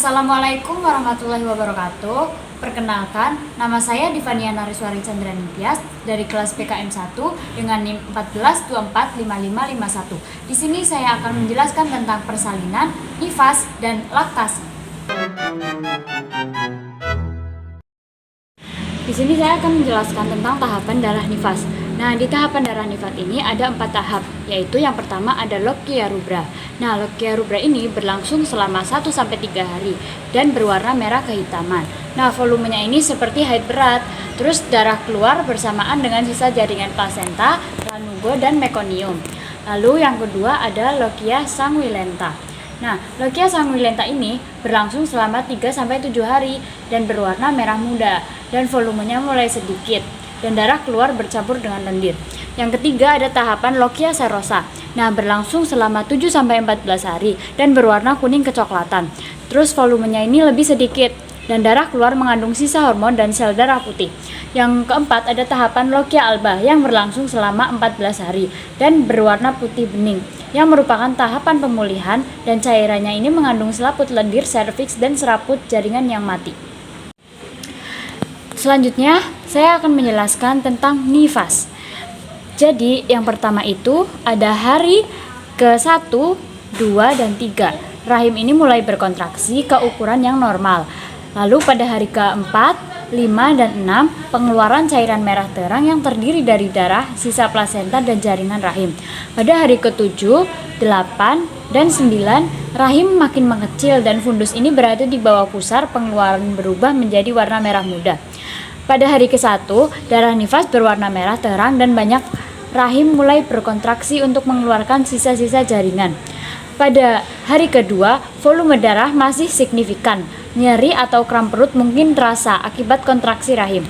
Assalamualaikum warahmatullahi wabarakatuh. Perkenalkan, nama saya Divania Nariswari Chandraningtyas dari kelas PKM 1 dengan NIM 14245551. Di sini saya akan menjelaskan tentang persalinan, nifas, dan laktasi. Di sini saya akan menjelaskan tentang tahapan darah nifas. Nah, di tahapan darah nifas ini ada 4 tahap, yaitu yang pertama ada lochia rubra. Nah, lochia rubra ini berlangsung selama 1-3 hari dan berwarna merah kehitaman. Nah, volumenya ini seperti haid berat. Terus darah keluar bersamaan dengan sisa jaringan plasenta, lanugo, dan mekonium. Lalu yang kedua ada lochia sanguinolenta. Nah, lochia sanguinolenta ini berlangsung selama 3-7 hari dan berwarna merah muda dan volumenya mulai sedikit dan darah keluar bercampur dengan lendir. Yang ketiga ada tahapan lochia serosa. Nah, berlangsung selama 7-14 hari dan berwarna kuning kecoklatan. Terus volumenya ini lebih sedikit dan darah keluar mengandung sisa hormon dan sel darah putih. Yang keempat ada tahapan lochia alba yang berlangsung selama 14 hari dan berwarna putih bening, yang merupakan tahapan pemulihan dan cairannya ini mengandung selaput lendir, serviks, dan seraput jaringan yang mati. Selanjutnya, saya akan menjelaskan tentang nifas. Jadi, yang pertama itu ada hari ke-1, 2, dan 3. Rahim ini mulai berkontraksi ke ukuran yang normal. Lalu pada hari ke-4, 5, dan 6, pengeluaran cairan merah terang yang terdiri dari darah, sisa plasenta, dan jaringan rahim. Pada hari ke-7, 8, dan 9, rahim makin mengecil dan fundus ini berada di bawah pusar, pengeluaran berubah menjadi warna merah muda. Pada hari ke-1, darah nifas berwarna merah terang dan banyak rahim mulai berkontraksi untuk mengeluarkan sisa-sisa jaringan. Pada hari kedua, volume darah masih signifikan. Nyeri atau kram perut mungkin terasa akibat kontraksi rahim.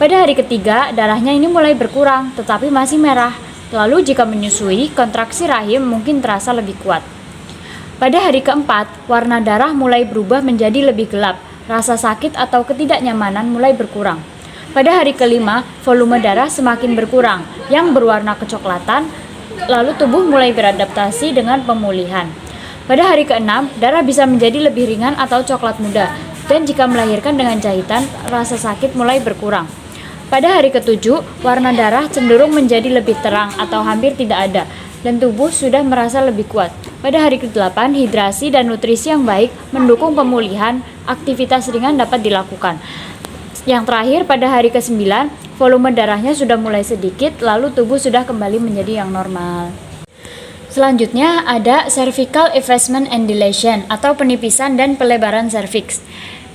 Pada hari ketiga, darahnya ini mulai berkurang tetapi masih merah. Lalu jika menyusui, kontraksi rahim mungkin terasa lebih kuat. Pada hari keempat, warna darah mulai berubah menjadi lebih gelap. Rasa sakit atau ketidaknyamanan mulai berkurang. Pada hari kelima, volume darah semakin berkurang, yang berwarna kecoklatan, lalu tubuh mulai beradaptasi dengan pemulihan. Pada hari keenam, darah bisa menjadi lebih ringan atau coklat muda, dan jika melahirkan dengan jahitan, rasa sakit mulai berkurang. Pada hari ketujuh, warna darah cenderung menjadi lebih terang atau hampir tidak ada, dan tubuh sudah merasa lebih kuat. Pada hari ke-8, hidrasi dan nutrisi yang baik mendukung pemulihan, aktivitas ringan dapat dilakukan. Yang terakhir, pada hari ke-9, volume darahnya sudah mulai sedikit, lalu tubuh sudah kembali menjadi yang normal. Selanjutnya ada cervical effacement and dilation atau penipisan dan pelebaran cervix.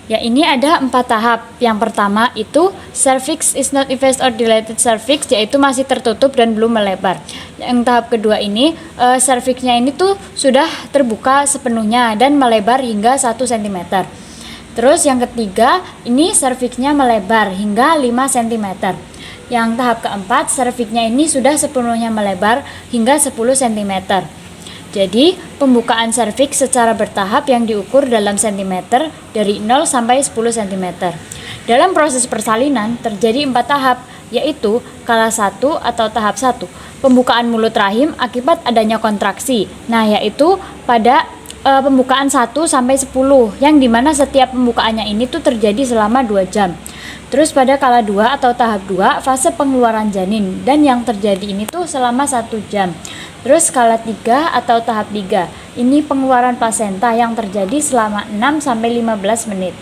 Ya, ini ada 4 tahap. Yang pertama itu cervix is not effaced or dilated cervix, yaitu masih tertutup dan belum melebar. Yang tahap kedua ini cervixnya ini tuh sudah terbuka sepenuhnya dan melebar hingga 1 cm. Terus yang ketiga ini cervixnya melebar hingga 5 cm. Yang tahap keempat cervixnya ini sudah sepenuhnya melebar hingga 10 cm. Jadi, pembukaan serviks secara bertahap yang diukur dalam sentimeter dari 0 sampai 10 cm. Dalam proses persalinan terjadi 4 tahap, yaitu kala 1 atau tahap 1, pembukaan mulut rahim akibat adanya kontraksi. Nah, yaitu pada pembukaan 1 sampai 10, yang dimana setiap pembukaannya ini tuh terjadi selama 2 jam. Terus pada kala 2 atau tahap 2, fase pengeluaran janin, dan yang terjadi ini tuh selama 1 jam. Terus skala 3 atau tahap 3, ini pengeluaran plasenta yang terjadi selama 6-15 menit.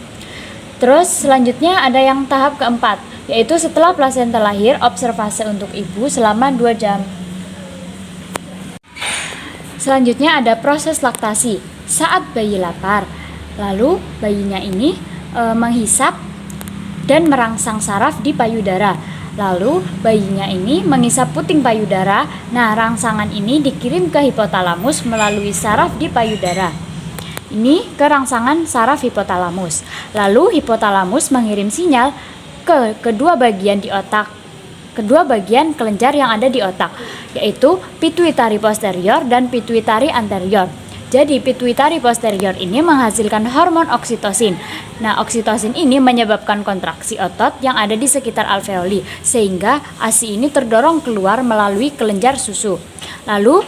Terus selanjutnya ada yang tahap keempat, yaitu setelah plasenta lahir, observasi untuk ibu selama 2 jam. Selanjutnya ada proses laktasi, saat bayi lapar. Lalu bayinya ini menghisap dan merangsang saraf di payudara. Lalu bayinya ini mengisap puting payudara. Nah, rangsangan ini dikirim ke hipotalamus melalui saraf di payudara. Ini ke rangsangan saraf hipotalamus. Lalu hipotalamus mengirim sinyal ke kedua bagian di otak, kedua bagian kelenjar yang ada di otak, yaitu pituitari posterior dan pituitari anterior. Jadi pituitari posterior ini menghasilkan hormon oksitosin. Nah, oksitosin ini menyebabkan kontraksi otot yang ada di sekitar alveoli, sehingga ASI ini terdorong keluar melalui kelenjar susu. Lalu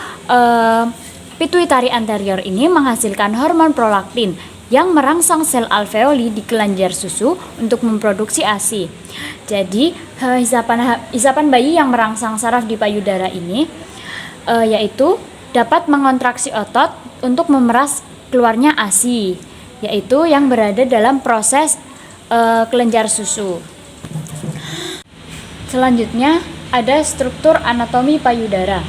pituitari anterior ini menghasilkan hormon prolaktin yang merangsang sel alveoli di kelenjar susu untuk memproduksi ASI. Jadi, hisapan bayi yang merangsang saraf di payudara ini yaitu dapat mengontraksi otot untuk memeras keluarnya ASI, yaitu yang berada dalam proses kelenjar susu. Selanjutnya ada struktur anatomi payudara.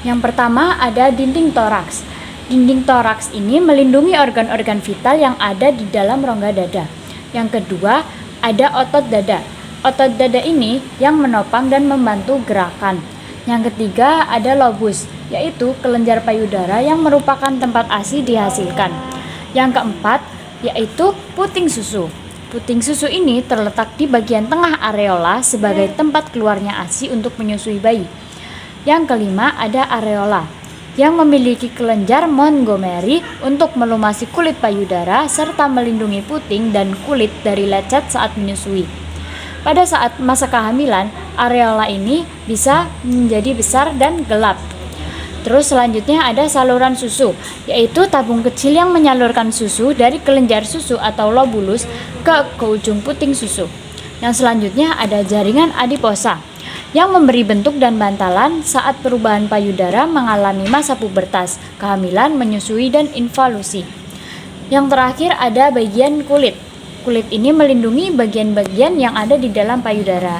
Yang pertama ada dinding toraks. Dinding toraks ini melindungi organ-organ vital yang ada di dalam rongga dada. Yang kedua, ada otot dada. Otot dada ini yang menopang dan membantu gerakan. Yang ketiga, ada lobus, yaitu kelenjar payudara yang merupakan tempat ASI dihasilkan. Yang keempat, yaitu puting susu. Puting susu ini terletak di bagian tengah areola sebagai tempat keluarnya ASI untuk menyusui bayi. Yang kelima, ada areola yang memiliki kelenjar Montgomery untuk melumasi kulit payudara serta melindungi puting dan kulit dari lecet saat menyusui. Pada saat masa kehamilan, areola ini bisa menjadi besar dan gelap. Terus selanjutnya ada saluran susu, yaitu tabung kecil yang menyalurkan susu dari kelenjar susu atau lobulus ke ujung puting susu. Yang selanjutnya ada jaringan adiposa yang memberi bentuk dan bantalan saat perubahan payudara mengalami masa pubertas, kehamilan, menyusui, dan involusi. Yang terakhir ada bagian kulit. Kulit ini melindungi bagian-bagian yang ada di dalam payudara.